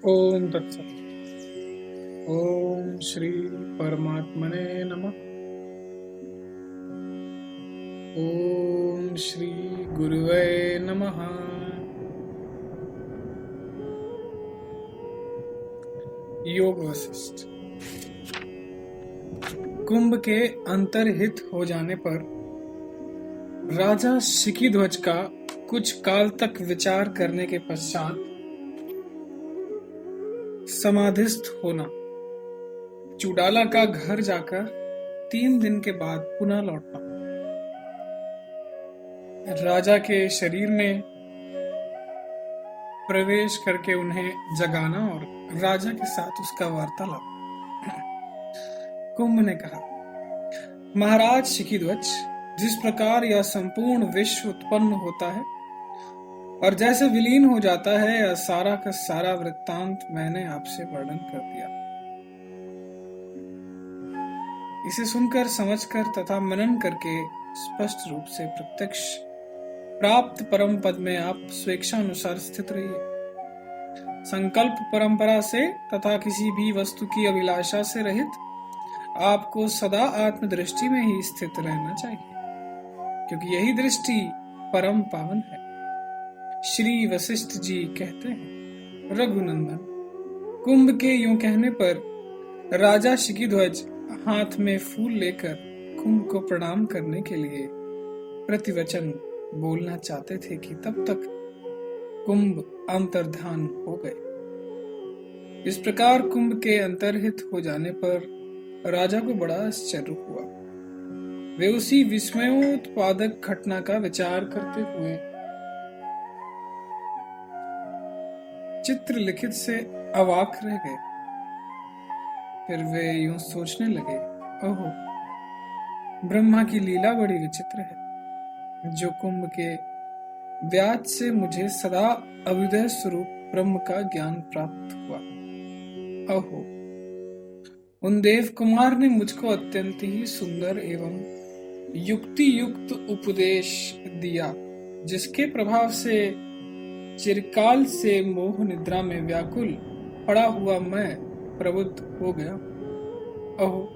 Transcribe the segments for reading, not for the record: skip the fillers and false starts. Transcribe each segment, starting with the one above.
ओम तत्सत। ओम श्री परमात्मने नमः। ओम श्री गुरुवे नमः। योग वशिष्ठ। कुंभ के अंतर्हित हो जाने पर राजा शिखीध्वज का कुछ काल तक विचार करने के पश्चात समाधिस्थ होना, चुड़ाला का घर जाकर 3 दिन के बाद पुनः लौटना, राजा के शरीर में प्रवेश करके उन्हें जगाना और राजा के साथ उसका वार्तालाप। कुंभ ने कहा, महाराज शिखीध्वज, जिस प्रकार यह संपूर्ण विश्व उत्पन्न होता है और जैसे विलीन हो जाता है, यह सारा का सारा वृत्तांत मैंने आपसे वर्णन कर दिया। इसे सुनकर, समझकर तथा मनन करके स्पष्ट रूप से प्रत्यक्ष प्राप्त परम पद में आप स्वेच्छानुसार स्थित रहिए। संकल्प परंपरा से तथा किसी भी वस्तु की अभिलाषा से रहित आपको सदा आत्मदृष्टि में ही स्थित रहना चाहिए, क्योंकि यही दृष्टि परम पावन है। श्री वशिष्ठ जी कहते हैं, रघुनंदन, कुंभ के यूं कहने पर राजा शिखीध्वज हाथ में फूल लेकर कुंभ को प्रणाम करने के लिए प्रतिवचन बोलना चाहते थे कि तब तक कुंभ अंतर्धान हो गए। इस प्रकार कुंभ के अंतर्हित हो जाने पर राजा को बड़ा आश्चर्य हुआ। वे उसी विस्मयोत्पादक घटना का विचार करते हुए चित्र लिखित से अवाक रह गए। फिर वे यूं सोचने लगे, ओहो, ब्रह्मा की लीला बड़ी विचित्र है, जो कुंभ के व्याज से मुझे सदा अभ्युदय स्वरूप ब्रह्म का ज्ञान प्राप्त हुआ। ओहो, उन देव कुमार ने मुझको अत्यंत ही सुंदर एवं युक्ति युक्त उपदेश दिया, जिसके प्रभाव से चिरकाल से मोह निद्रा में व्याकुल पड़ा हुआ मैं प्रबुद्ध हो गया। ओहो,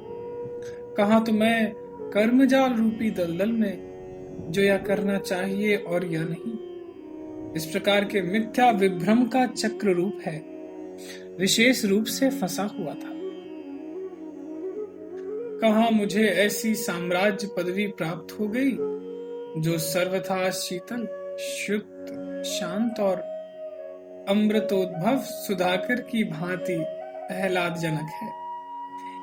कहाँ तो मैं कर्मजाल रूपी दलदल में, जो यह करना चाहिए और यह नहीं, इस प्रकार के मिथ्या विभ्रम का चक्र रूप है, विशेष रूप से फंसा हुआ था। कहाँ मुझे ऐसी साम्राज्य पदवी प्राप्त हो गई जो सर्वथा शीतल, शुद्ध, शांत और अमृतोद्भव सुधाकर की भांति आह्लादजनक है।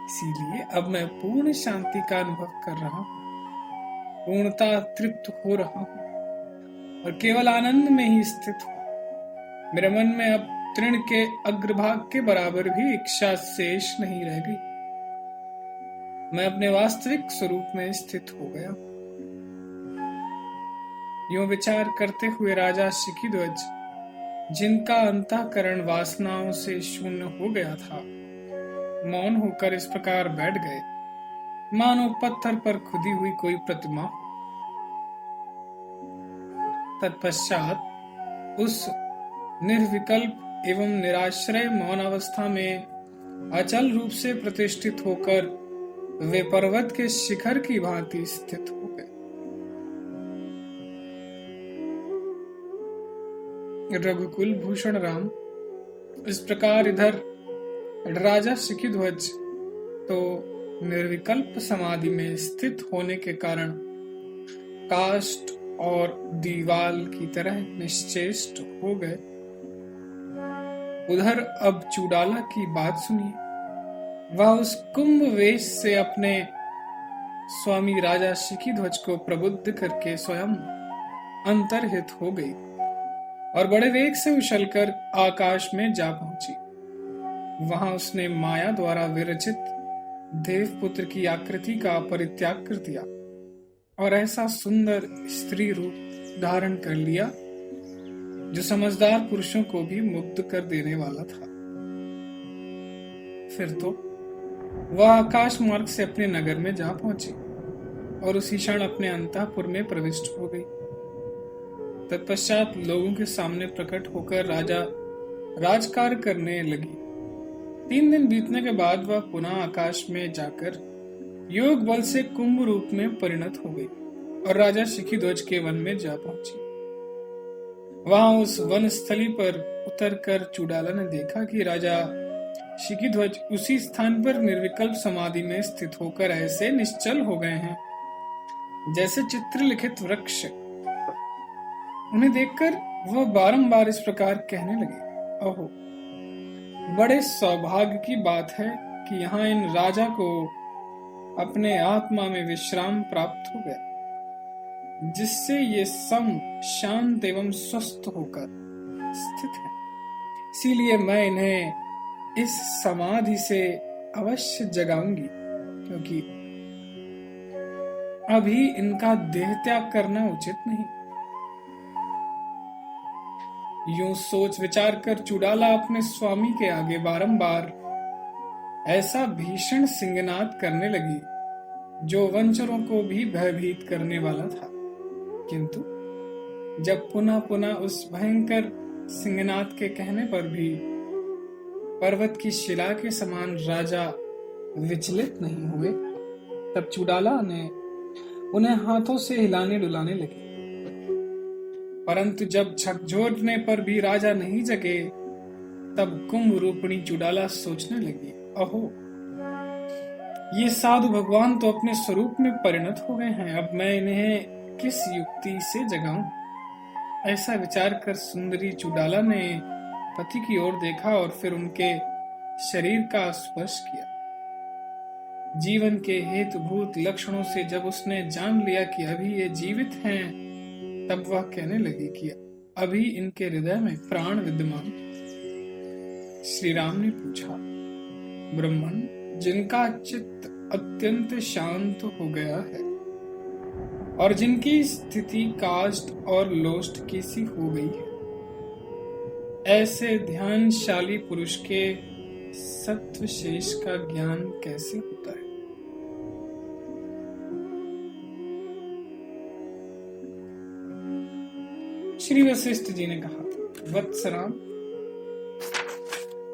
इसीलिए अब मैं पूर्ण शांति का अनुभव कर रहा हूँ, पूर्णता तृप्त हो रहा हूँ और केवल आनंद में ही स्थित हूँ। मेरे मन में अब तृण के अग्रभाग के बराबर भी इच्छा शेष नहीं रह गई। मैं अपने वास्तविक स्वरूप में स्थित हो गया। यूं विचार करते हुए राजा शिखीध्वज, जिनका अंतःकरण वासनाओं से शून्य हो गया था, मौन होकर इस प्रकार बैठ गए, मानो पत्थर पर खुदी हुई कोई प्रतिमा। तत्पश्चात उस निर्विकल्प एवं निराश्रय मौन अवस्था में अचल रूप से प्रतिष्ठित होकर वे पर्वत के शिखर की भांति स्थित हो गए। रघुकुल भूषण राम, इस प्रकार इधर राजा शिखीध्वज तो निर्विकल्प समाधि में स्थित होने के कारण काष्ठ और दीवाल की तरह निश्चेष्ट हो गए। उधर अब चुड़ाला की बात सुनिए। वह उस कुंभ वेश से अपने स्वामी राजा शिखीध्वज को प्रबुद्ध करके स्वयं अंतर्हित हो गई और बड़े वेग से उछलकर आकाश में जा पहुंची। वहां उसने माया द्वारा विरचित देवपुत्र की आकृति का परित्याग कर दिया और ऐसा सुंदर स्त्री रूप धारण कर लिया जो समझदार पुरुषों को भी मुग्ध कर देने वाला था। फिर तो वह आकाश मार्ग से अपने नगर में जा पहुंची और उसी क्षण अपने अंतःपुर में प्रविष्ट हो गई। तत्पश्चात लोगों के सामने प्रकट होकर राजा राजकार्य करने लगी। 3 दिन बीतने के बाद वह पुनः आकाश में जाकर योग बल से कुंभ रूप में परिणत हो गई और राजा शिखीध्वज के वन में जा पहुंची। वहां उस वन स्थली पर उतरकर चुड़ाला ने देखा कि राजा शिखीध्वज उसी स्थान पर निर्विकल्प समाधि में स्थित होकर ऐसे निश्चल हो गए हैं जैसे चित्रलिखित वृक्ष। उन्हें देखकर वह बारंबार इस प्रकार कहने लगे, ओहो, बड़े सौभाग्य की बात है कि यहाँ इन राजा को अपने आत्मा में विश्राम प्राप्त हो गया, जिससे ये सम, शांत एवं स्वस्थ होकर स्थित है। इसीलिए मैं इन्हें इस समाधि से अवश्य जगाऊंगी, क्योंकि अभी इनका देह त्याग करना उचित नहीं। यूं सोच विचार कर चुड़ाला अपने स्वामी के आगे बारंबार ऐसा भीषण सिंहनाद करने लगी जो वंचरों को भी भयभीत करने वाला था। किंतु जब पुनः पुनः उस भयंकर सिंहनाद के कहने पर भी पर्वत की शिला के समान राजा विचलित नहीं हुए, तब चुड़ाला ने उन्हें हाथों से हिलाने डुलाने लगी। परंतु जब झकझोरने पर भी राजा नहीं जगे, तब कुंभ रूपिणी चुड़ाला सोचने लगी, अहो, ये साधु भगवान तो अपने स्वरूप में परिणत हो गए हैं, अब मैं इन्हें किस युक्ति से जगाऊं? ऐसा विचार कर सुंदरी चुड़ाला ने पति की ओर देखा और फिर उनके शरीर का स्पर्श किया। जीवन के हेतुभूत लक्षणों से जब उसने जान लिया कि अभी ये जीवित हैं, तब वह कहने लगी कि अभी इनके हृदय में प्राण विद्यमान। श्री राम ने पूछा, ब्राह्मण, जिनका चित्त अत्यंत शांत हो गया है और जिनकी स्थिति काष्ठ और लोष्ट की सी हो गई है, ऐसे ध्यानशाली पुरुष के सत्व शेष का ज्ञान कैसे होता है? श्री वशिष्ठ जी ने कहा, वत्सराम,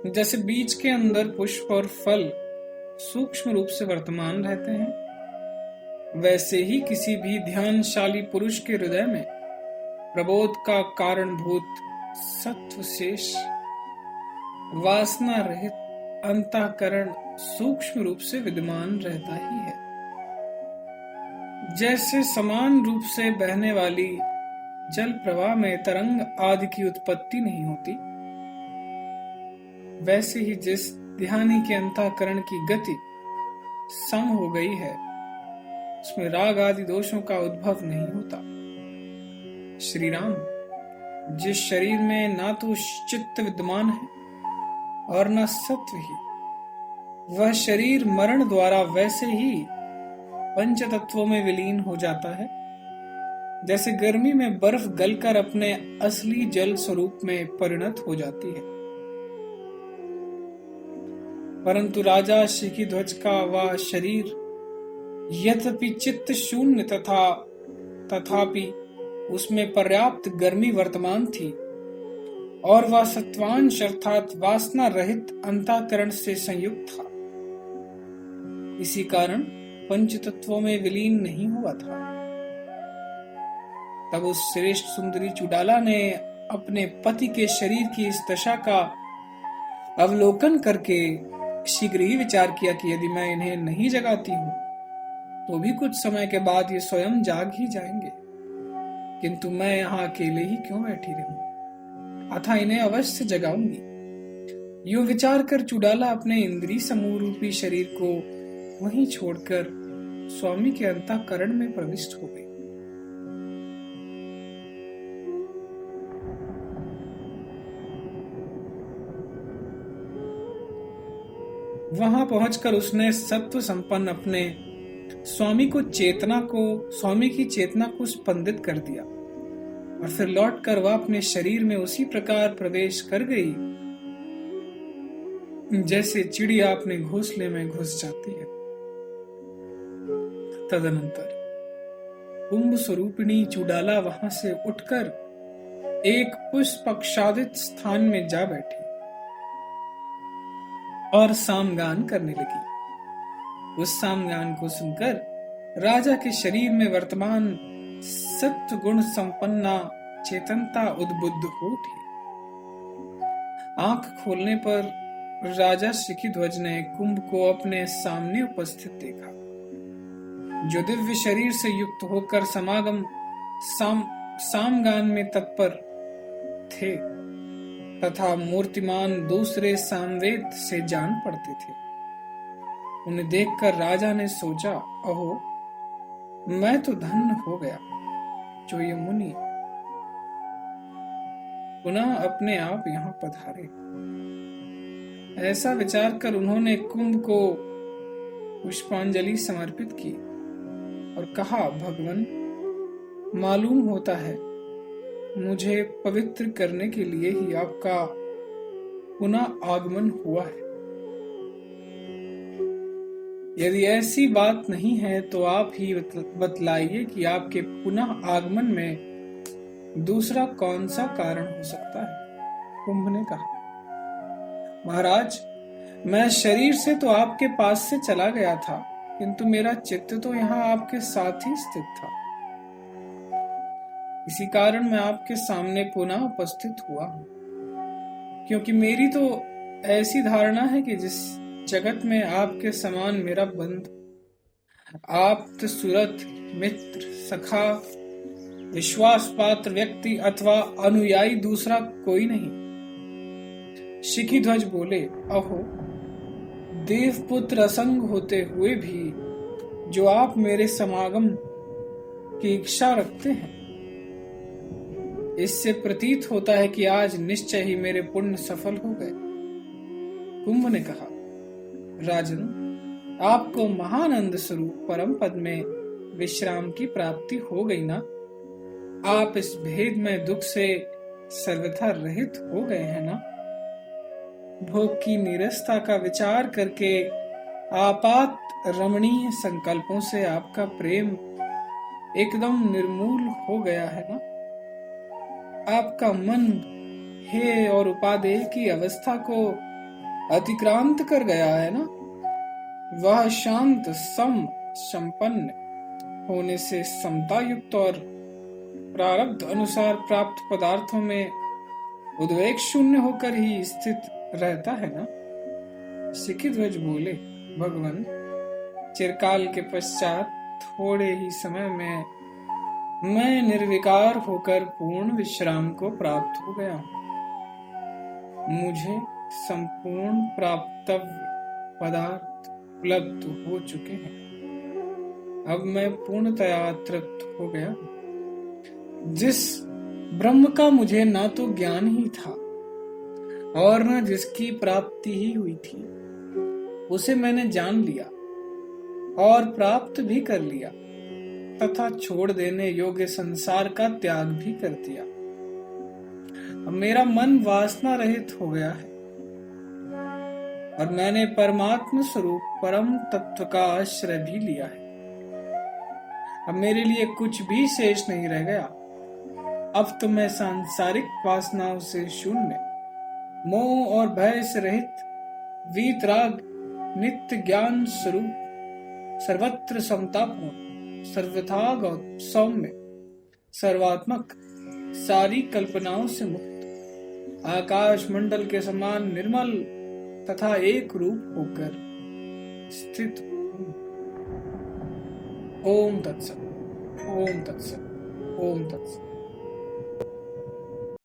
जैसे बीज के अंदर पुष्प और फल सूक्ष्म रूप से वर्तमान रहते हैं, वैसे ही किसी भी ध्यानशाली पुरुष के हृदय में प्रबोध का कारणभूत सत्व शेष वासना रहित अंतःकरण सूक्ष्म रूप से विद्यमान रहता ही है। जैसे समान रूप से बहने वाली जल प्रवाह में तरंग आदि की उत्पत्ति नहीं होती, वैसे ही जिस ध्यानी के अंतःकरण की गति सम हो गई है, उसमें राग आदि दोषों का उद्भव नहीं होता। श्री राम, जिस शरीर में ना तो चित्त विद्यमान है और न सत्व ही, वह शरीर मरण द्वारा वैसे ही पंच तत्वों में विलीन हो जाता है, जैसे गर्मी में बर्फ गलकर अपने असली जल स्वरूप में परिणत हो जाती है। परंतु राजा शिखीध्वज का वह शरीर यद्यपि चित्त शून्य तथापि उसमें पर्याप्त गर्मी वर्तमान थी और वह सत्वांश अर्थात वासना रहित अंतःकरण से संयुक्त था। इसी कारण पंच तत्वों में विलीन नहीं हुआ था। तब उस श्रेष्ठ सुंदरी चुड़ाला ने अपने पति के शरीर की इस दशा का अवलोकन करके शीघ्र ही विचार किया कि यदि मैं इन्हें नहीं जगाती हूं तो भी कुछ समय के बाद ये स्वयं जाग ही जाएंगे, किंतु मैं यहाँ अकेले ही क्यों बैठी रहूं, अतः इन्हें अवश्य जगाऊंगी। यूं विचार कर चुड़ाला अपने इंद्रिय समूह रूपी शरीर को वहीं छोड़कर स्वामी के अंतःकरण में प्रविष्ट हो गई। वहां पहुंचकर उसने सत्व संपन्न अपने स्वामी की चेतना को स्पंदित कर दिया और फिर लौटकर वह अपने शरीर में उसी प्रकार प्रवेश कर गई जैसे चिड़िया अपने घोंसले में घुस जाती है। तदनंतर कुंभ स्वरूपिणी चुड़ाला वहां से उठकर एक पुष्पाच्छादित स्थान में जा बैठी और सामगान करने लगी। उस सामगान को सुनकर राजा के शरीर में वर्तमान सत्व गुण संपन्ना चेतनता उद्बुद्ध हो उठी। आंख खोलने पर राजा शिखीध्वज ने कुंभ को अपने सामने उपस्थित देखा, जो दिव्य शरीर से युक्त होकर सामगान में तत्पर थे तथा मूर्तिमान दूसरे सामवेद से जान पड़ते थे। उन्हें देखकर राजा ने सोचा, अहो, मैं तो धन्य हो गया जो ये मुनि पुनः अपने आप यहाँ पधारे। ऐसा विचार कर उन्होंने कुंभ को पुष्पांजलि समर्पित की और कहा, भगवान, मालूम होता है मुझे पवित्र करने के लिए ही आपका पुनः आगमन हुआ है। यदि ऐसी बात नहीं है तो आप ही बतलाइए कि आपके पुनः आगमन में दूसरा कौन सा कारण हो सकता है। कुंभ ने कहा, महाराज, मैं शरीर से तो आपके पास से चला गया था, किंतु मेरा चित्त तो यहाँ आपके साथ ही स्थित था। इसी कारण मैं आपके सामने पुनः उपस्थित हुआ हूं, क्योंकि मेरी तो ऐसी धारणा है कि जिस जगत में आपके समान मेरा बंधु, आप्त, सुरत, मित्र, सखा, विश्वास पात्र व्यक्ति अथवा अनुयायी दूसरा कोई नहीं। शिखीध्वज बोले, अहो, देवपुत्र असंग होते हुए भी जो आप मेरे समागम की इच्छा रखते हैं, इससे प्रतीत होता है कि आज निश्चय ही मेरे पुण्य सफल हो गए। कुंभ ने कहा, राजन, आपको महानंद स्वरूप परम पद में विश्राम की प्राप्ति हो गई ना? आप इस भेद में दुख से सर्वथा रहित हो गए हैं ना? भोग की नीरसता का विचार करके आपात रमणीय संकल्पों से आपका प्रेम एकदम निर्मूल हो गया है ना? आपका मन हे और उपादेय की अवस्था को अतिक्रांत कर गया है ना? वह शांत सम संपन्न होने से समता युक्त और प्रारब्ध अनुसार प्राप्त पदार्थों में उद्वेग शून्य होकर ही स्थित रहता है ना? शिखीध्वज बोले, भगवान, चिरकाल के पश्चात थोड़े ही समय में मैं निर्विकार होकर पूर्ण विश्राम को प्राप्त हो गया हूं। मुझे संपूर्ण प्राप्तव्य पदार्थ उपलब्ध हो चुके हैं। अब मैं पूर्णतया तृप्त हो गया। जिस ब्रह्म का मुझे ना तो ज्ञान ही था और न जिसकी प्राप्ति ही हुई थी, उसे मैंने जान लिया और प्राप्त भी कर लिया तथा छोड़ देने योग्य संसार का त्याग भी कर दिया। अब मेरा मन वासना रहित हो गया है और मैंने परमात्मा स्वरूप परम तत्व का आश्रय भी लिया है। अब मेरे लिए कुछ भी शेष नहीं रह गया। अब तो मैं सांसारिक वासनाओं से शून्य, मोह और भय से रहित, वीतराग, नित्य ज्ञान स्वरूप, सर्वत्र समतापूर्ण, सर्वथा सौम्य, सर्वात्मक, सारी कल्पनाओं से मुक्त, आकाश मंडल के समान निर्मल तथा एक रूप होकर स्थित हूं। ओम तत्सत, ओम तत्सत, ओम तत्सत।